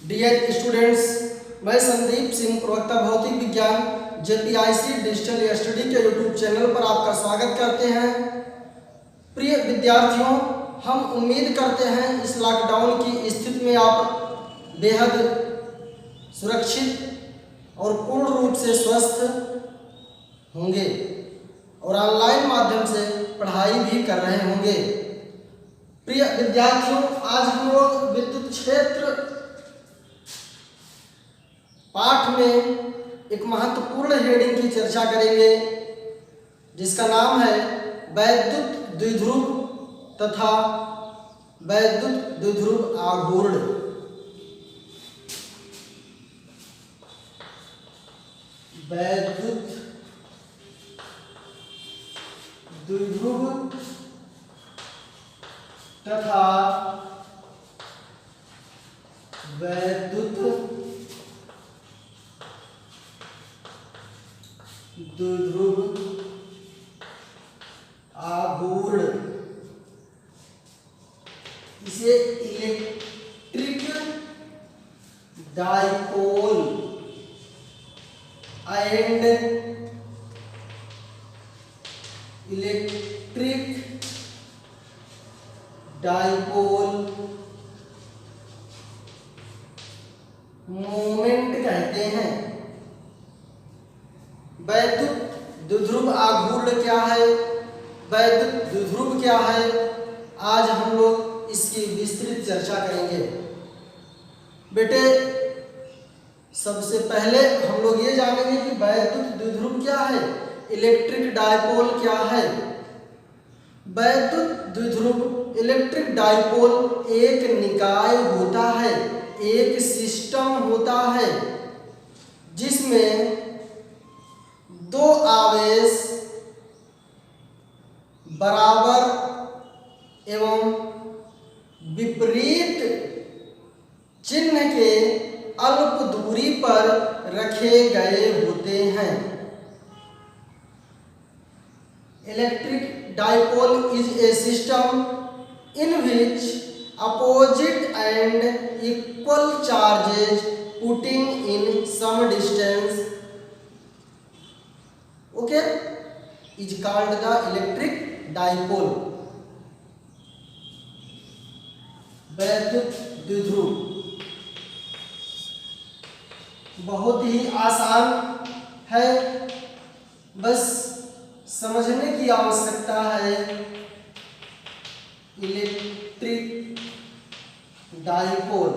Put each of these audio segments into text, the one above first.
Dear students, मैं संदीप सिंह, प्रवक्ता भौतिक विज्ञान जेपीआईसी डिजिटल स्टडी के यूट्यूब चैनल पर आपका स्वागत करते हैं। प्रिय विद्यार्थियों, हम उम्मीद करते हैं इस लॉकडाउन की स्थिति में आप बेहद सुरक्षित और पूर्ण रूप से स्वस्थ होंगे और ऑनलाइन माध्यम से पढ़ाई भी कर रहे होंगे। प्रिय विद्यार्थियों, आज हम लोग विद्युत क्षेत्र पाठ में एक महत्वपूर्ण हेडिंग की चर्चा करेंगे जिसका नाम है वैद्युत द्विध्रुव तथा वैद्युत द्विध्रुव आघूर्ण। वैद्युत द्विध्रुव तथा वैद्युत द्विध्रुव आघूर्ण। इसे electric dipole and electric dipole moment कहते हैं। वैद्युत द्विध्रुव आघूर्ण क्या है, वैद्युत द्विध्रुव क्या है, आज हम लोग इसकी विस्तृत चर्चा करेंगे। बेटे, सबसे पहले हम लोग ये जानेंगे कि वैद्युत द्विध्रुव क्या है, इलेक्ट्रिक डाइपोल क्या है। वैद्युत द्विध्रुव इलेक्ट्रिक डाइपोल एक निकाय होता है, एक सिस्टम होता है जिसमें दो आवेश बराबर एवं विपरीत चिन्ह के अल्प दूरी पर रखे गए होते हैं। Electric dipole is a system in which opposite and equal charges putting in some distance is called the electric dipole। वैद्युत द्विध्रुव बहुत ही आसान है, बस समझने की आवश्यकता है। इलेक्ट्रिक डाइपोल,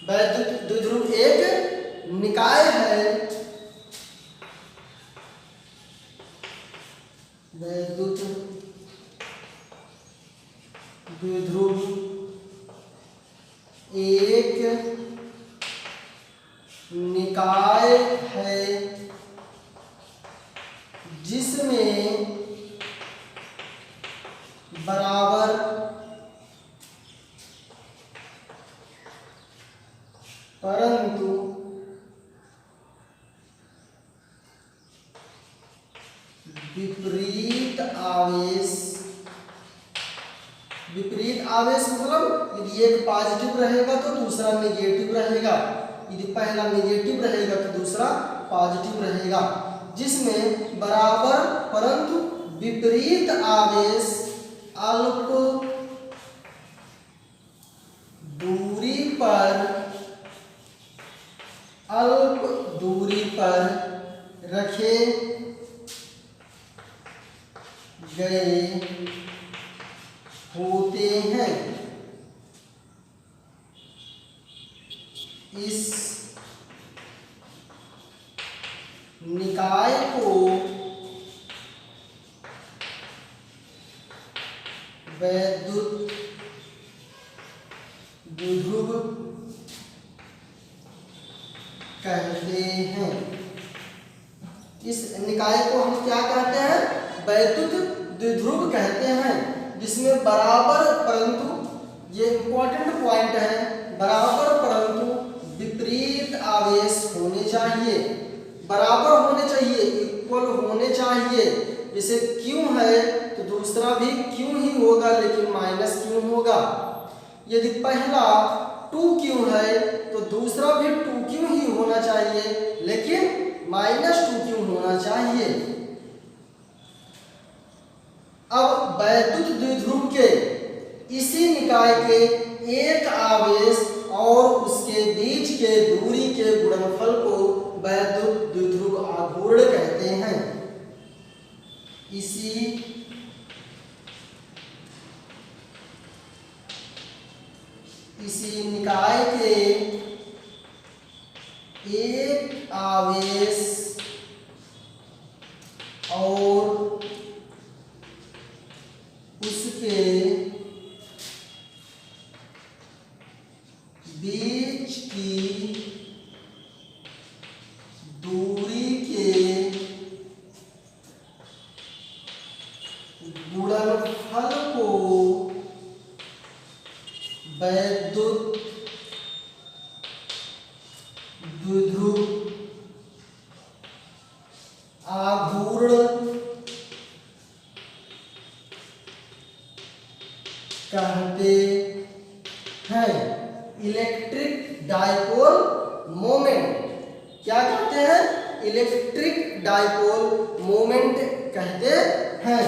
वैद्युत द्विध्रुव एक निकाय है। वैद्युत द्विध्रुव एक निकाय है जिसमें बराबर परंतु विपरीत आवेश मतलब यदि एक पॉजिटिव रहेगा तो दूसरा नेगेटिव रहेगा, यदि पहला नेगेटिव रहेगा तो दूसरा पॉजिटिव रहेगा, जिसमें बराबर परंतु विपरीत आवेश अल्प दूरी पर रखे गए होते हैं। इस निकाय को वैद्युत द्विध्रुव कहते हैं। इस निकाय को हम क्या कहते हैं, वैद्युत द्विध्रुव कहते हैं, जिसमें बराबर परंतु, ये इंपॉर्टेंट पॉइंट है, बराबर परंतु विपरीत आवेश होने चाहिए, बराबर होने चाहिए, इक्वल होने चाहिए। जैसे क्यों है तो दूसरा भी क्यों ही होगा, लेकिन माइनस क्यों होगा। यदि पहला 2q है तो दूसरा भी 2q ही होना चाहिए, लेकिन -2q होना चाहिए। अब वैद्युत द्विध्रुव के इसी निकाय के एक आवेश और उसके बीच के दूरी के गुणनफल को वैद्युत द्विध्रुव आघूर्ण कहते हैं। इसी निकाय के एक आवेश और उसके बीच की दूरी के गुणनफल को वैद्युत द्विध्रुव आघूर्ण कहते हैं। इलेक्ट्रिक डाइपोल मोमेंट क्या कहते हैं? इलेक्ट्रिक डाइपोल मोमेंट कहते हैं।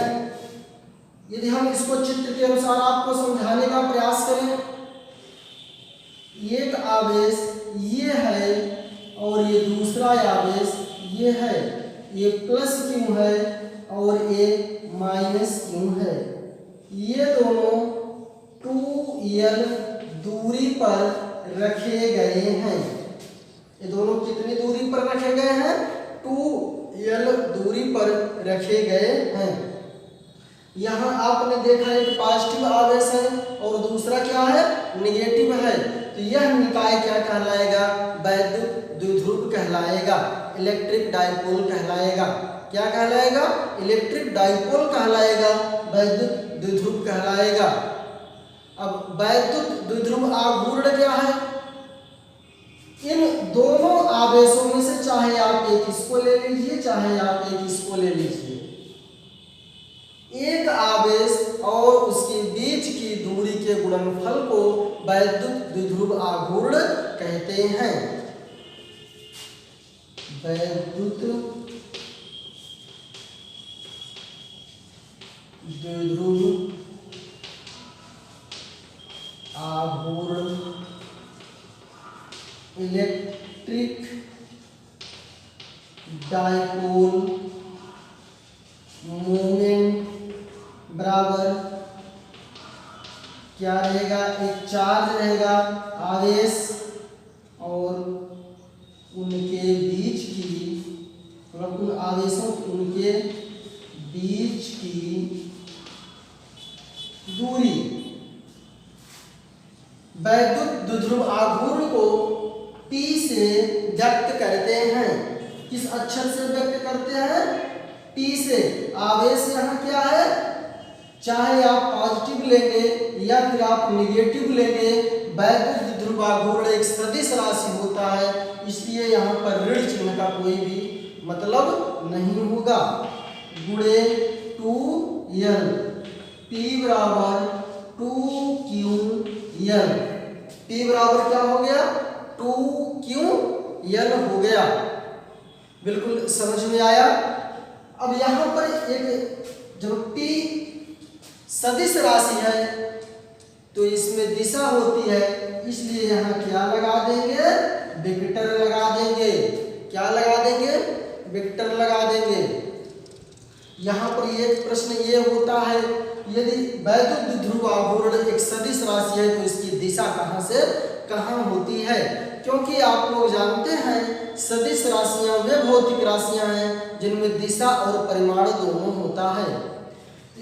यदि हम इसको चित्र के अनुसार आपको समझाने का प्रयास करें, एक आवेश ये है और ये दूसरा आवेश ये है, ये प्लस क्यू है और ये माइनस क्यू है। ये दोनों 2l दूरी पर रखे गए हैं। ये दोनों कितनी दूरी पर रखे गए हैं? 2l दूरी पर रखे गए हैं। यहाँ आपने देखा एक पॉजिटिव आवेश है और दूसरा क्या है? नेगेटिव है। तो यह निकाय क्या कहलाएगा? वैद्युत द्विध्रुव कहलाएगा, इलेक्ट्रिक डाइपोल कहलाएगा। क्या कहलाएगा? इलेक्ट्रिक डाइपोल कहलाएगा, वैद्युत द्विध्रुव कहलाएगा। अब वैद्युत द्विध्रुव आघूर्ण क्या है? इन दोनों आवेशों में से चाहे आप एक इसको ले लीजिए, चाहे आप एक इसको ले लीजिए, एक आवेश और उसके बीच की दूरी के गुणनफल को वैद्युत द्विध्रुव आघूर्ण कहते हैं। वैद्युत द्विध्रुव आघूर्ण इलेक्ट्रिक डाइपोल मोमेंट बराबर क्या रहेगा? एक चार्ज रहेगा, आवेश और उनके बीच की, मतलब उन आवेशों उनके बीच की दूरी। वैद्युत द्विध्रुव आघूर्ण को P से व्यक्त करते हैं। किस अक्षर से व्यक्त करते हैं? P से। आवेश यहाँ क्या है? चाहे आप पॉजिटिव लेंगे या फिर आप निगेटिव लेंगे, वैद्युत द्विध्रुव आघूर्ण एक सदिश राशि होता है, इसलिए यहाँ पर ऋण चिन्ह का कोई भी मतलब नहीं होगा। गुणे 2l, P बराबर 2ql। P बराबर क्या हो गया? 2ql हो गया। बिल्कुल समझ में आया। अब यहाँ पर एक जब P सदिश राशि है तो इसमें दिशा होती है, इसलिए यहाँ क्या लगा देंगे? वेक्टर लगा देंगे। क्या लगा देंगे? वेक्टर लगा देंगे। यहाँ पर एक प्रश्न ये होता है, यदि वैद्युत द्विध्रुव आघूर्ण एक सदिश राशि है तो इसकी दिशा कहाँ से कहाँ होती है? क्योंकि आप लोग जानते हैं सदिश राशियां वे भौतिक राशियां हैं जिनमें दिशा और परिमाण दोनों होता है।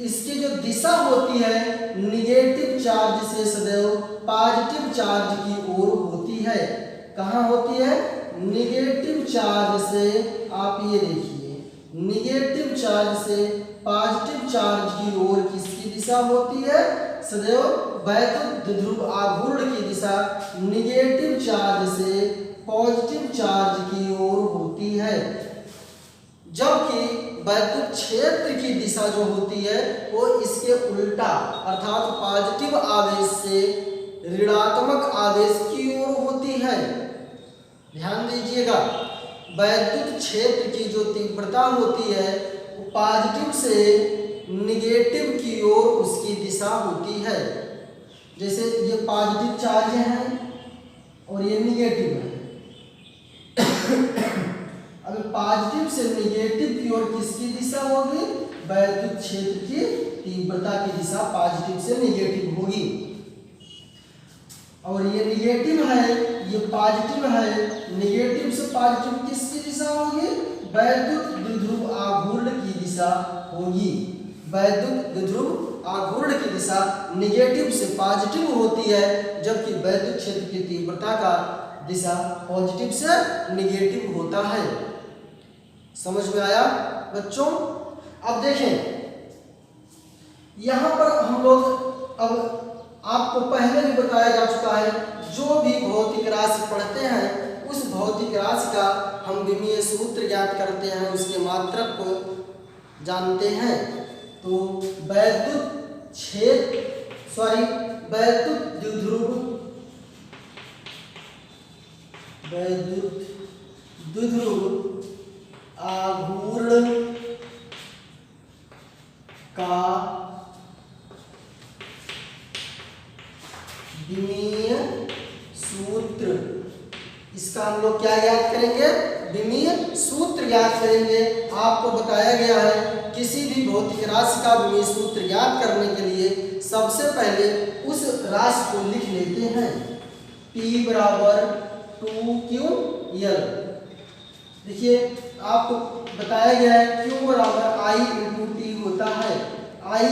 इसकी जो दिशा होती है निगेटिव चार्ज से सदैव पॉजिटिव चार्ज की ओर होती है। कहाँ होती है? निगेटिव चार्ज से, आप ये देखिए, निगेटिव चार्ज से पॉजिटिव चार्ज की ओर किसकी दिशा होती है? सदैव वैद्युत द्विध्रुव आघूर्ण की दिशा निगेटिव चार्ज से पॉजिटिव चार्ज की ओर होती है, जबकि वैद्युत क्षेत्र की दिशा जो होती है वो इसके उल्टा, अर्थात पॉजिटिव आवेश से ऋणात्मक आवेश की ओर होती है। ध्यान दीजिएगा, वैद्युत क्षेत्र की जो तीव्रता होती है वो पॉजिटिव से निगेटिव की ओर उसकी दिशा होती है। जैसे ये पॉजिटिव चार्ज है और ये निगेटिव है। अब पॉजिटिव से निगेटिव की ओर किसकी दिशा होगी? वैद्युत क्षेत्र की तीव्रता की दिशा पॉजिटिव से निगेटिव होगी। और ये निगेटिव है, ये पॉजिटिव है, निगेटिव से पॉजिटिव किसकी दिशा होगी? वैद्युत द्विध्रुव आघूर्ण की दिशा होगी। वैद्युत द्विध्रुव आघूर्ण की दिशा निगेटिव से पॉजिटिव होती है, जबकि वैद्युत क्षेत्र की तीव्रता का दिशा पॉजिटिव से निगेटिव होता है। समझ में आया बच्चों? अब देखें, यहां पर हम लोग, अब आपको पहले भी बताया जा चुका है, जो भी भौतिक राशि पढ़ते हैं उस भौतिक राशि का हम विमीय सूत्र ज्ञात करते हैं, उसके मात्रक को जानते हैं। तो वैद्युत द्विध्रुव आघूर्ण का विमीय सूत्र, इसका हम लोग क्या याद करेंगे? विमीय सूत्र याद करेंगे। आपको बताया गया है किसी भी भौतिक राशि का विमीय सूत्र याद करने के लिए सबसे पहले उस राशि को लिख लेते हैं। P बराबर 2QL। देखिए, आपको बताया गया है Q बराबर I इंटू T होता है। I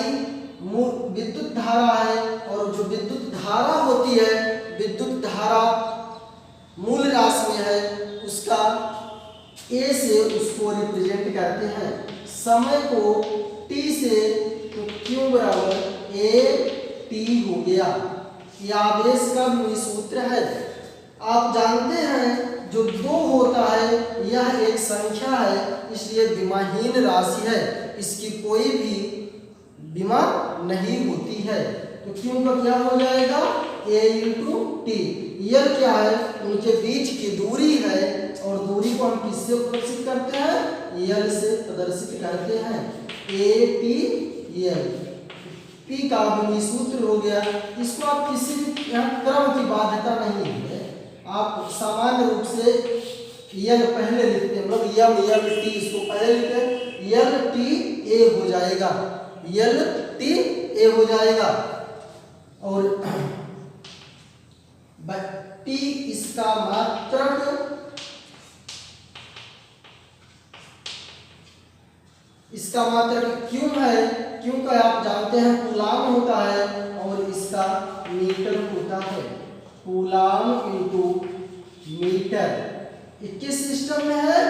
विद्युत धारा है, और जो विद्युत धारा होती है, विद्युत धारा मूल राशि में है, उसका A से उसको रिप्रेजेंट करते हैं। समय को T से, तो Q बराबर AT हो गया। यह आवेश का विमीय सूत्र है। आप जानते हैं जो 2 होता है यह एक संख्या है, इसलिए विमाहीन राशि है, इसकी कोई भी विमा नहीं होती है। तो क्यों का क्या हो जाएगा? A into T. यह क्या है? उनके बीच की दूरी है, और दूरी को हम किससे प्रदर्शित करते हैं? L से प्रदर्शित करते हैं। ATL P का विमीय सूत्र हो गया। इसको आप किसी भी यहाँ क्रम की बाध्यता नहीं है, आप सामान्य रूप से L पहले लिखते हैं, मतलब MLT, इसको पहले लिखते हैं, LTA हो जाएगा, LTA हो जाएगा। और T इसका मात्रक, इसका मात्रक क्यों है? क्यों का आप जानते हैं कूलाम होता है, और इसका मीटर होता है। Coulomb into metre. किस सिस्टम में है?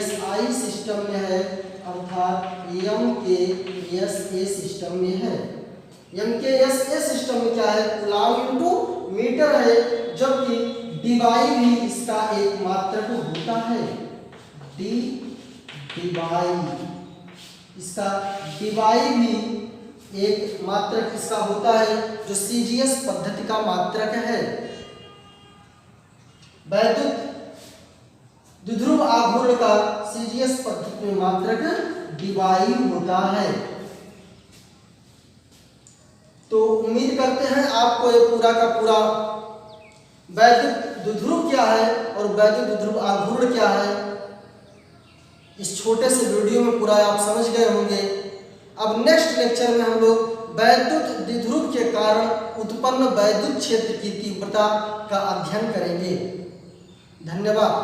SI सिस्टम में है, अर्थात MKSA सिस्टम में है। MKSA सिस्टम में क्या है? कूलाम इंटू मीटर है, जबकि डिवाई भी इसका एक मात्रक होता है। डिवाई, इसका डिवाई भी एक मात्रक इसका होता है, जो CGS पद्धति का मात्रक है। वैद्युत द्विध्रुव आघूर्ण का CGS पद्धति में मात्रक डिवाई होता है। तो उम्मीद करते हैं आपको ये पूरा का पूरा वैद्युत द्विध्रुव क्या है और वैद्युत द्विध्रुव आघूर्ण क्या है, इस छोटे से वीडियो में पूरा आप समझ गए होंगे। अब नेक्स्ट लेक्चर में हम लोग वैद्युत द्विध्रुव के कारण उत्पन्न वैद्युत क्षेत्र की तीव्रता का अध्ययन करेंगे। धन्यवाद।